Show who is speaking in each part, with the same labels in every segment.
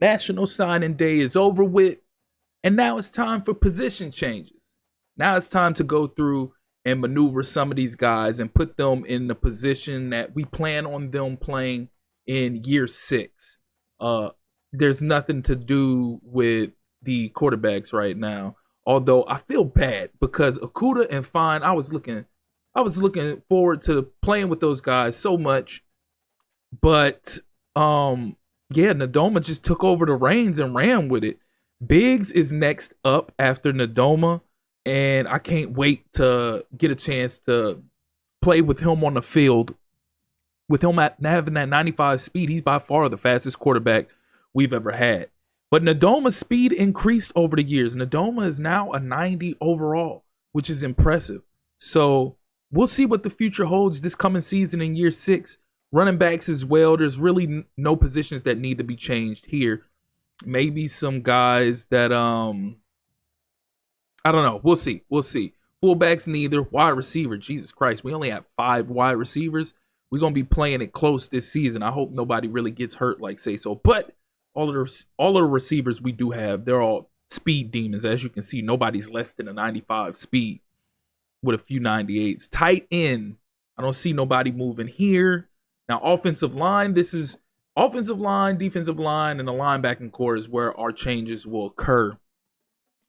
Speaker 1: National Signing Day is over with, and now it's time for position changes. Now it's time to go through and maneuver some of these guys and put them in the position that we plan on them playing in year six. Uh, there's nothing to do with the quarterbacks right now. Although I feel bad because Okuda and Fine, I was looking forward to playing with those guys so much, but yeah, Nadoma just took over the reins and ran with it. Biggs is next up after Nadoma, and I can't wait to get a chance to play with him on the field. With him having that 95 speed, he's by far the fastest quarterback we've ever had. But Nadoma's speed increased over the years. Nadoma is now a 90 overall, which is impressive. So we'll see what the future holds this coming season in year six. Running backs as well. There's really no positions that need to be changed here. Maybe some guys that I don't know. We'll see. We'll see. Fullbacks neither. Wide receiver. Jesus Christ. We only have 5 wide receivers. We're gonna be playing it close this season. I hope nobody really gets hurt like say so. But all of the receivers we do have, they're all speed demons. As you can see, nobody's less than a 95 speed with a few 98s. Tight end. I don't see nobody moving here. Now, offensive line, this is offensive line, defensive line, and the linebacking core is where our changes will occur.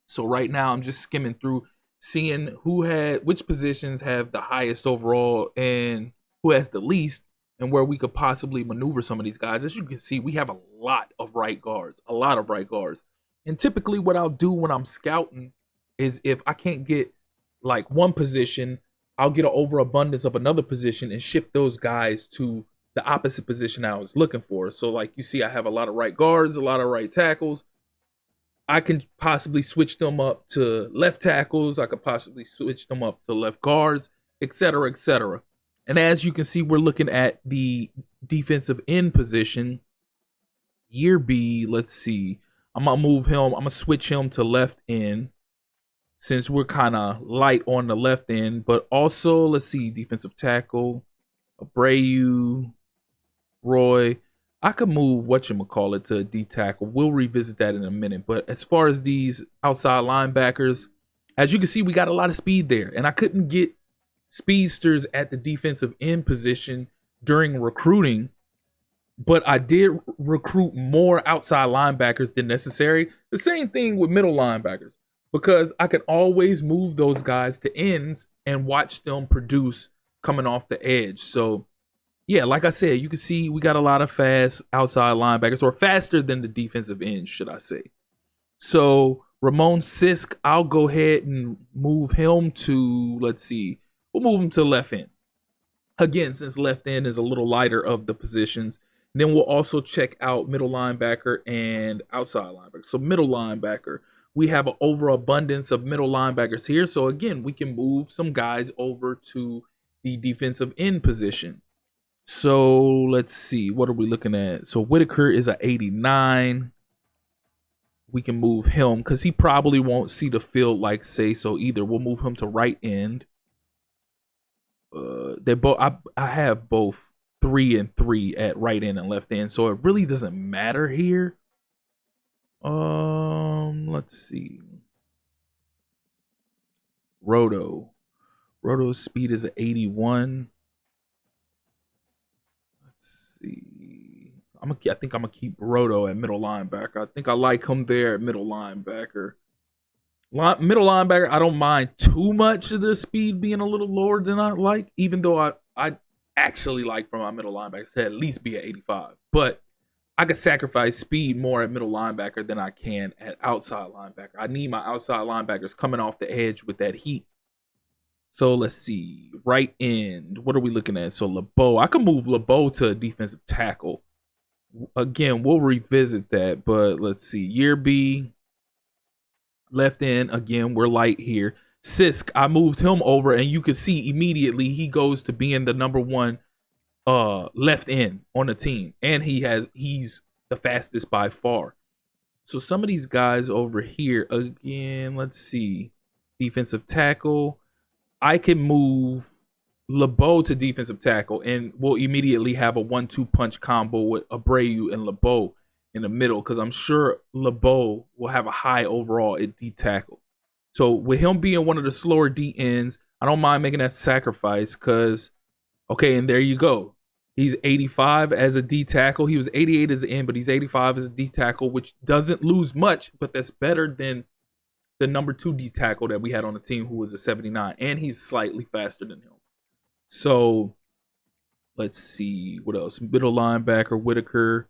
Speaker 1: So right now, I'm just skimming through, seeing which positions have the highest overall and who has the least, and where we could possibly maneuver some of these guys. As you can see, we have a lot of right guards, And typically, what I'll do when I'm scouting is if I can't get like one position, I'll get an overabundance of another position and ship those guys to the opposite position I was looking for. So, like you see, I have a lot of right guards, a lot of right tackles. I can possibly switch them up to left tackles. I could possibly switch them up to left guards, etc., etc. And as you can see, we're looking at the defensive end position. Year B, let's see. I'm going to move him. I'm going to switch him to left end since we're kind of light on the left end. But also, let's see, defensive tackle, Abreu, Roy. I could move whatchamacallit to a D tackle. We'll revisit that in a minute. But as far as these outside linebackers, as you can see, we got a lot of speed there. And I couldn't get speedsters at the defensive end position during recruiting, but I did recruit more outside linebackers than necessary. The same thing with middle linebackers, because I can always move those guys to ends and watch them produce coming off the edge. So yeah, like I said, you can see we got a lot of fast outside linebackers, or faster than the defensive ends, should I say. So Ramon Sisk, I'll go ahead and move him to, let's see, we'll move him to left end. Again, since left end is a little lighter of the positions. And then we'll also check out middle linebacker and outside linebacker. So middle linebacker, we have an overabundance of middle linebackers here. So again, we can move some guys over to the defensive end position. So let's see, what are we looking at? So Whitaker is a 89. We can move him because he probably won't see the field like say so either. We'll move him to right end. They both I have both 3 and 3 at right end and left end, so it really doesn't matter here. Let's see. Roto's speed is an 81. See, I think I'm gonna keep Roto at middle linebacker. I think I like him there at middle linebacker. Middle linebacker, I don't mind too much of their speed being a little lower than I like, even though I actually like for my middle linebackers to at least be at 85. But I could sacrifice speed more at middle linebacker than I can at outside linebacker. I need my outside linebackers coming off the edge with that heat. So let's see. Right end. What are we looking at? So LeBeau. I can move LeBeau to a defensive tackle. Again, we'll revisit that. But let's see. Year B. Left end. Again, we're light here. Sisk. I moved him over, and you can see immediately he goes to being the number 1 left end on the team. And he's the fastest by far. So some of these guys over here, again, let's see. Defensive tackle. I can move LeBeau to defensive tackle, and we'll immediately have a 1-2 punch combo with Abreu and LeBeau. in the middle because I'm sure LeBeau will have a high overall at D tackle. So with him being one of the slower D ends, I don't mind making that sacrifice because, okay, and there you go. He's 85 as a D tackle. He was 88 as an end, but he's 85 as a D tackle, which doesn't lose much, but that's better than the number 2 D tackle that we had on the team who was a 79, and he's slightly faster than him. So let's see what else. Middle linebacker Whitaker.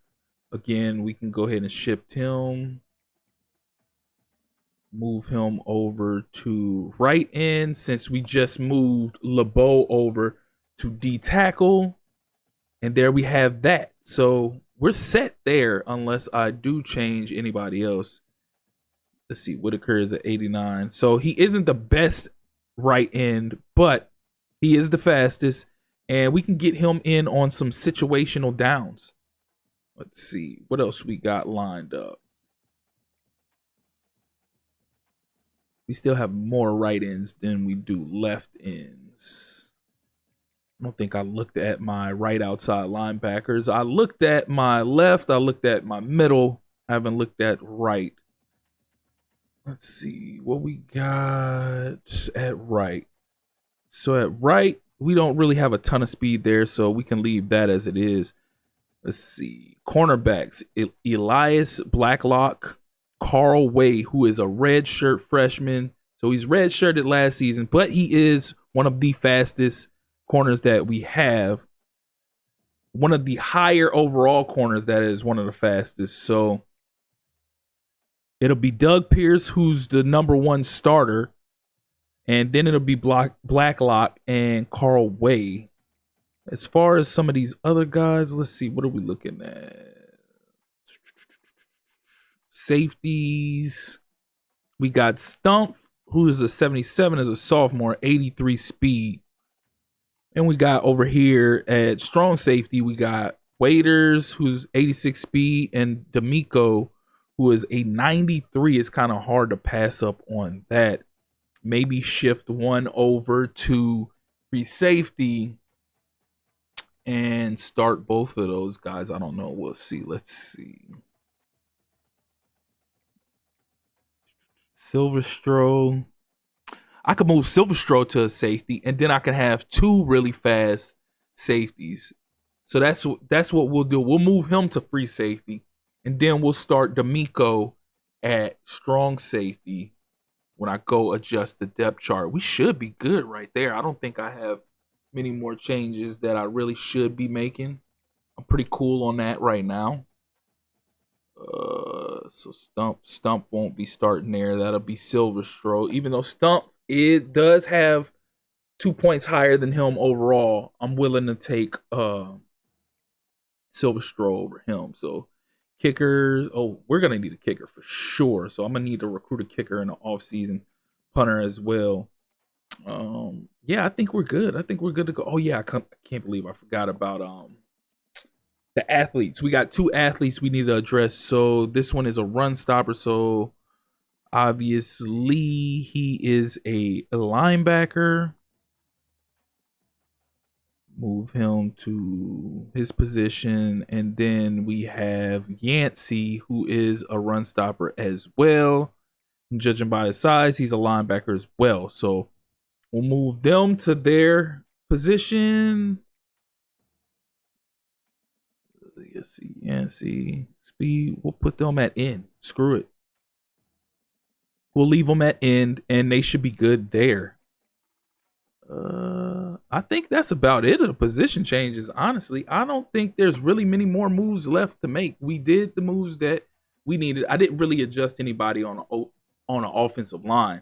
Speaker 1: Again, we can go ahead and shift him. Move him over to right end since we just moved LeBeau over to D tackle. And there we have that. So we're set there unless I do change anybody else. Let's see. Whitaker is at 89. So he isn't the best right end, but he is the fastest. And we can get him in on some situational downs. Let's see. What else we got lined up? We still have more right ends than we do left ends. I don't think I looked at my right outside linebackers. I looked at my left. I looked at my middle. I haven't looked at right. Let's see what we got at right. So at right, we don't really have a ton of speed there, so we can leave that as it is. Let's see. Cornerbacks, Elias Blacklock, Carl Way, who is a redshirt freshman. So he's redshirted last season, but he is one of the fastest corners that we have. One of the higher overall corners that is one of the fastest. So it'll be Doug Pierce, who's the number 1 starter. And then it'll be Blacklock and Carl Way. As far as some of these other guys, let's see. What are we looking at? Safeties. We got Stump, who is a 77 as a sophomore, 83 speed. And we got over here at strong safety, we got Waiters, who's 86 speed, and D'Amico, who is a 93. It's kind of hard to pass up on that. Maybe shift one over to free safety and start both of those guys. I don't know. We'll see. Let's see. Silverstro. I could move Silverstro to a safety, and then I can have 2 really fast safeties. So that's what we'll do. We'll move him to free safety, and then we'll start D'Amico at strong safety when I go adjust the depth chart. We should be good right there. I don't think I have many more changes that I really should be making. I'm pretty cool on that right now. So Stump won't be starting there. That'll be Silverstro. Even though Stump, it does have 2 points higher than him overall, I'm willing to take Silverstro over him. So kicker, we're gonna need a kicker for sure. So I'm gonna need to recruit a kicker in the offseason, punter as well. Yeah, I think we're good. I think we're good to go. Oh yeah, I can't believe I forgot about the athletes. We got 2 athletes we need to address. So this one is a run stopper. So obviously he is a linebacker. Move him to his position. And then we have Yancey, who is a run stopper as well. And judging by his size, he's a linebacker as well. So we'll move them to their position. Let's see, Yancey, speed. We'll put them at end. Screw it. We'll leave them at end, and they should be good there. I think that's about it of the position changes. Honestly, I don't think there's really many more moves left to make. We did the moves that we needed. I didn't really adjust anybody on an offensive line,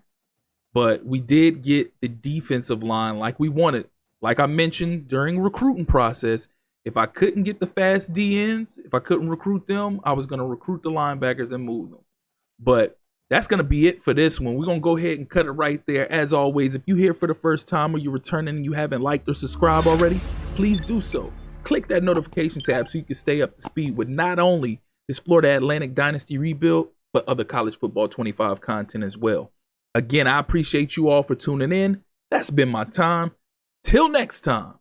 Speaker 1: but we did get the defensive line like we wanted. Like I mentioned during recruiting process, if I couldn't get the fast DNs, if I couldn't recruit them, I was going to recruit the linebackers and move them. But that's going to be it for this one. We're going to go ahead and cut it right there. As always, if you're here for the first time or you're returning and you haven't liked or subscribed already, please do so. Click that notification tab so you can stay up to speed with not only this Florida Atlantic Dynasty rebuild, but other college football 25 content as well. Again, I appreciate you all for tuning in. That's been my time. Till next time.